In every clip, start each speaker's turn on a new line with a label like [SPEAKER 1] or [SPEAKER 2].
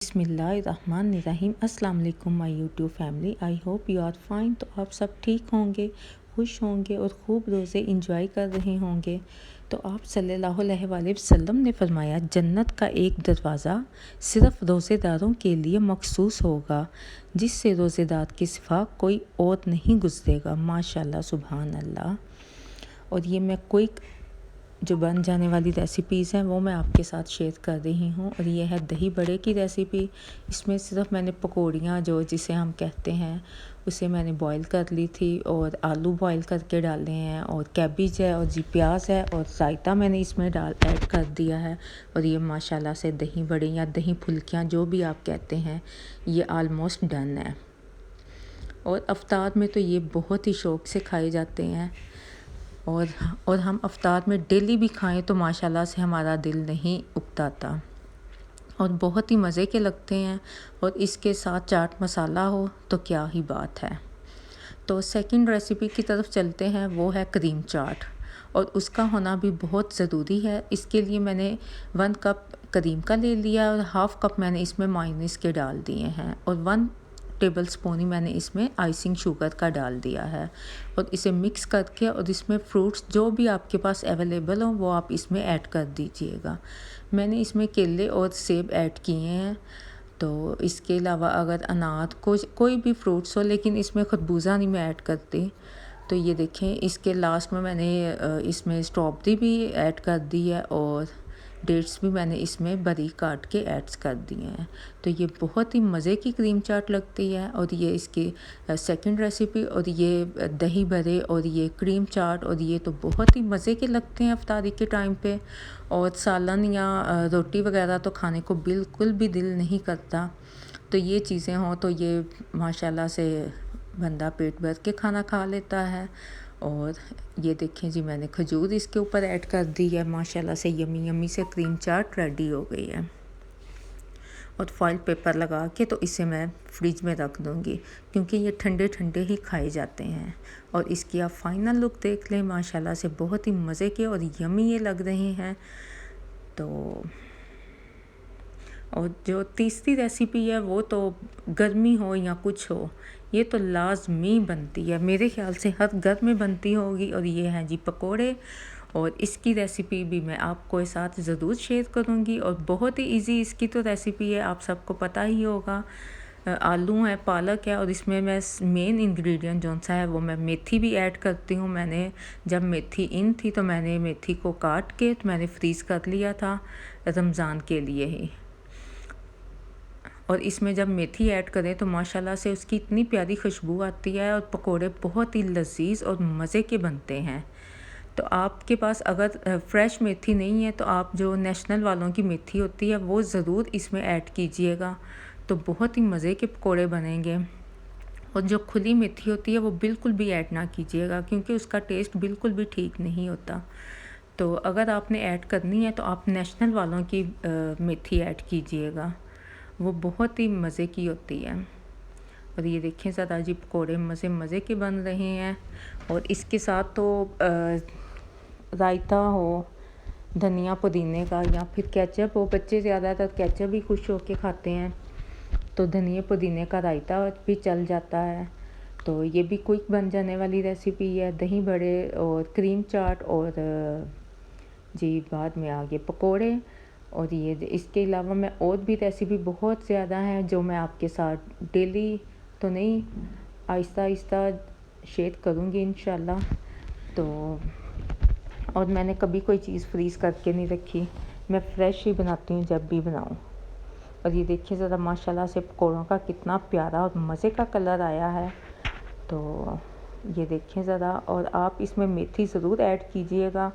[SPEAKER 1] बिस्मिल्लाहिर्रहमानिर्रहीम। अस्सलाम वालेकुम my YouTube family. I hope you are fine. तो आप सब ठीक होंगे, खुश होंगे और खूब रोज़े इंजॉय कर रहे होंगे। तो आप सल्लल्लाहु अलैहि वसल्लम ने फरमाया, जन्नत का एक दरवाज़ा सिर्फ़ रोज़ेदारों के लिए मखसूस होगा, जिससे रोज़ेदार के सिवा कोई और नहीं गुज़रेगा। माशाल्लाह, सुभान अल्लाह। और ये मैं क्विक जो बन जाने वाली रेसिपीज़ हैं वो मैं आपके साथ शेयर कर रही हूँ। और ये है दही बड़े की रेसिपी। इसमें सिर्फ मैंने पकौड़ियाँ जो जिसे हम कहते हैं उसे मैंने बॉईल कर ली थी, और आलू बॉईल करके डाले हैं, और कैबिज है, और जी प्याज है, और रायता मैंने इसमें ऐड कर दिया है। और ये माशाल्लाह से दही बड़े या दही फुल्कियाँ जो भी आप कहते हैं, ये आलमोस्ट डन है। और अफ्तार में तो ये बहुत ही शौक़ से खाए जाते हैं, और हम अफ्तार में डेली भी खाएं तो माशाल्लाह से हमारा दिल नहीं उकताता, और बहुत ही मज़े के लगते हैं। और इसके साथ चाट मसाला हो तो क्या ही बात है। तो सेकंड रेसिपी की तरफ चलते हैं, वो है क्रीम चाट, और उसका होना भी बहुत ज़रूरी है। इसके लिए मैंने 1 कप क्रीम का ले लिया, और हाफ़ कप मैंने इसमें मायोनीज़ के डाल दिए हैं, और 1 टेबल स्पून ही मैंने इसमें आइसिंग शुगर का डाल दिया है। और इसे मिक्स करके, और इसमें फ्रूट्स जो भी आपके पास अवेलेबल हो वो आप इसमें ऐड कर दीजिएगा। मैंने इसमें केले और सेब ऐड किए हैं। तो इसके अलावा अगर अनार कोई भी फ्रूट्स हो, लेकिन इसमें खरबूजा नहीं मैं ऐड करती। तो ये देखें, इसके लास्ट में मैंने इसमें स्ट्रॉबेरी भी ऐड कर दी है, और डेट्स भी मैंने इसमें बारीक काट के ऐड्स कर दिए हैं। तो ये बहुत ही मज़े की क्रीम चाट लगती है। और ये इसकी सेकंड रेसिपी, और ये दही बड़े और ये क्रीम चाट, और ये तो बहुत ही मज़े के लगते हैं अफ्तारी के टाइम पे। और सालन या रोटी वगैरह तो खाने को बिल्कुल भी दिल नहीं करता। तो ये चीज़ें हों तो ये माशाल्लाह से बंदा पेट भर के खाना खा लेता है। और ये देखें जी, मैंने खजूर इसके ऊपर ऐड कर दी है। माशाल्लाह से यमी यमी से क्रीम चाट रेडी हो गई है। और फॉइल पेपर लगा के तो इसे मैं फ्रिज में रख दूँगी, क्योंकि ये ठंडे ठंडे ही खाए जाते हैं। और इसकी आप फाइनल लुक देख लें, माशाल्लाह से बहुत ही मज़े के और यमी ये लग रहे हैं। तो और जो तीसरी रेसिपी है वो तो गर्मी हो या कुछ हो, ये तो लाजमी बनती है, मेरे ख्याल से हर घर में बनती होगी। और ये हैं जी पकोड़े, और इसकी रेसिपी भी मैं आपको साथ ज़रूर शेयर करूँगी। और बहुत ही इजी इसकी तो रेसिपी है, आप सबको पता ही होगा। आलू है, पालक है, और इसमें मैं मेन इंग्रेडिएंट जो सा है वो मैं मेथी भी ऐड करती हूँ। मैंने जब मेथी इन थी तो मैंने मेथी को काट के तो मैंने फ्रीज़ कर लिया था रमज़ान के लिए ही। और इसमें जब मेथी ऐड करें तो माशाल्लाह से उसकी इतनी प्यारी खुशबू आती है, और पकोड़े बहुत ही लजीज और मज़े के बनते हैं। तो आपके पास अगर फ्रेश मेथी नहीं है तो आप जो नेशनल वालों की मेथी होती है वो ज़रूर इसमें ऐड कीजिएगा, तो बहुत ही मज़े के पकोड़े बनेंगे। और जो खुली मेथी होती है वो बिल्कुल भी ऐड ना कीजिएगा, क्योंकि उसका टेस्ट बिल्कुल भी ठीक नहीं होता। तो अगर आपने ऐड करनी है तो आप नेशनल वालों की मेथी ऐड कीजिएगा, वो बहुत ही मज़े की होती है। और ये देखें ज़रा जी, पकौड़े मज़े के बन रहे हैं। और इसके साथ तो रायता हो धनिया पुदीने का, या फिर केचप हो, बच्चे ज़्यादातर केचप ही खुश होके खाते हैं, तो धनिया पुदीने का रायता भी चल जाता है। तो ये भी क्विक बन जाने वाली रेसिपी है, दही बड़े और क्रीम चाट, और जी बाद में आगे पकोड़े। और ये इसके अलावा मैं और भी रेसिपी बहुत ज़्यादा हैं जो मैं आपके साथ डेली तो नहीं, आहिस्ता आहिस्ता शेयर करूँगी इंशाल्लाह। तो और मैंने कभी कोई चीज़ फ्रीज़ करके नहीं रखी, मैं फ़्रेश ही बनाती हूँ जब भी बनाऊँ। और ये देखिए ज़रा माशाल्लाह से पकौड़ों का कितना प्यारा और मज़े का कलर आया है। तो ये देखें ज़रा, और आप इसमें मेथी ज़रूर ऐड कीजिएगा।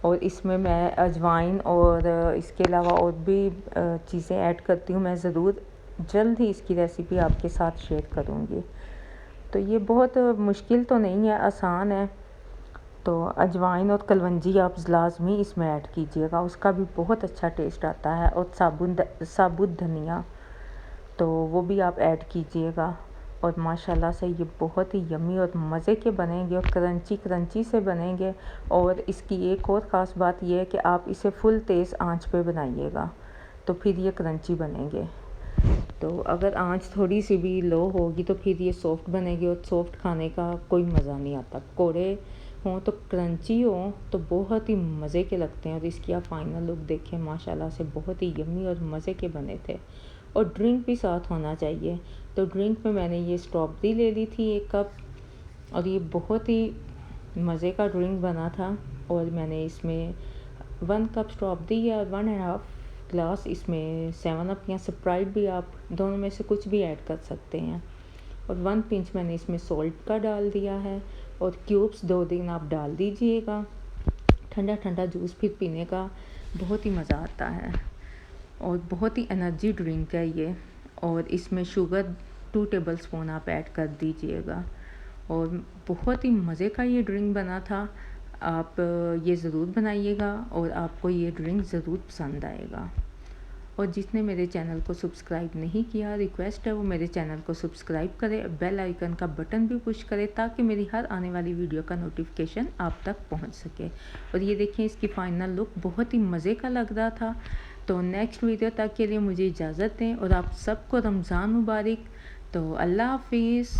[SPEAKER 1] और इसमें मैं अजवाइन और इसके अलावा और भी चीज़ें ऐड करती हूँ, मैं ज़रूर जल्द ही इसकी रेसिपी आपके साथ शेयर करूँगी। तो ये बहुत मुश्किल तो नहीं है, आसान है। तो अजवाइन और कलवंजी आप लाजमी इसमें ऐड कीजिएगा, उसका भी बहुत अच्छा टेस्ट आता है। और साबुत धनिया तो वो भी आप ऐड कीजिएगा। और माशाल्लाह से ये बहुत ही यमी और मज़े के बनेंगे, और क्रंची से बनेंगे। और इसकी एक और ख़ास बात यह है कि आप इसे फुल तेज़ आंच पे बनाइएगा, तो फिर ये क्रंची बनेंगे। तो अगर आंच थोड़ी सी भी लो होगी तो फिर ये सॉफ्ट बनेगी और सॉफ्ट खाने का कोई मज़ा नहीं आता। पकौड़े हों तो क्रंची हों तो बहुत ही मज़े के लगते हैं। और इसकी आप फाइनल लुक देखें, माशाल्लाह से बहुत ही यम्मी और मज़े के बने थे। और ड्रिंक भी साथ होना चाहिए। तो ड्रिंक में मैंने ये स्ट्रॉबेरी ले ली थी 1 कप, और ये बहुत ही मज़े का ड्रिंक बना था। और मैंने इसमें 1 कप स्ट्रॉबेरी या 1.5 ग्लास इसमें 7 अप या स्प्राइट भी, आप दोनों में से कुछ भी ऐड कर सकते हैं। और 1 पिंच मैंने इसमें सॉल्ट का डाल दिया है। और क्यूब्स 2-3 आप डाल दीजिएगा। ठंडा ठंडा जूस फिर पीने का बहुत ही मज़ा आता है। और बहुत ही एनर्जी ड्रिंक है ये। और इसमें शुगर 2 टेबलस्पून आप ऐड कर दीजिएगा। और बहुत ही मज़े का ये ड्रिंक बना था। आप ये ज़रूर बनाइएगा और आपको ये ड्रिंक ज़रूर पसंद आएगा। और जिसने मेरे चैनल को सब्सक्राइब नहीं किया, रिक्वेस्ट है वो मेरे चैनल को सब्सक्राइब करें, बेल आइकन का बटन भी पुश करें ताकि मेरी हर आने वाली वीडियो का नोटिफिकेशन आप तक पहुंच सके। और ये देखें, इसकी फ़ाइनल लुक बहुत ही मज़े का लग रहा था। तो नेक्स्ट वीडियो तक के लिए मुझे इजाज़त दें और आप सबको रमज़ान मुबारक। तो अल्लाह हाफिज़।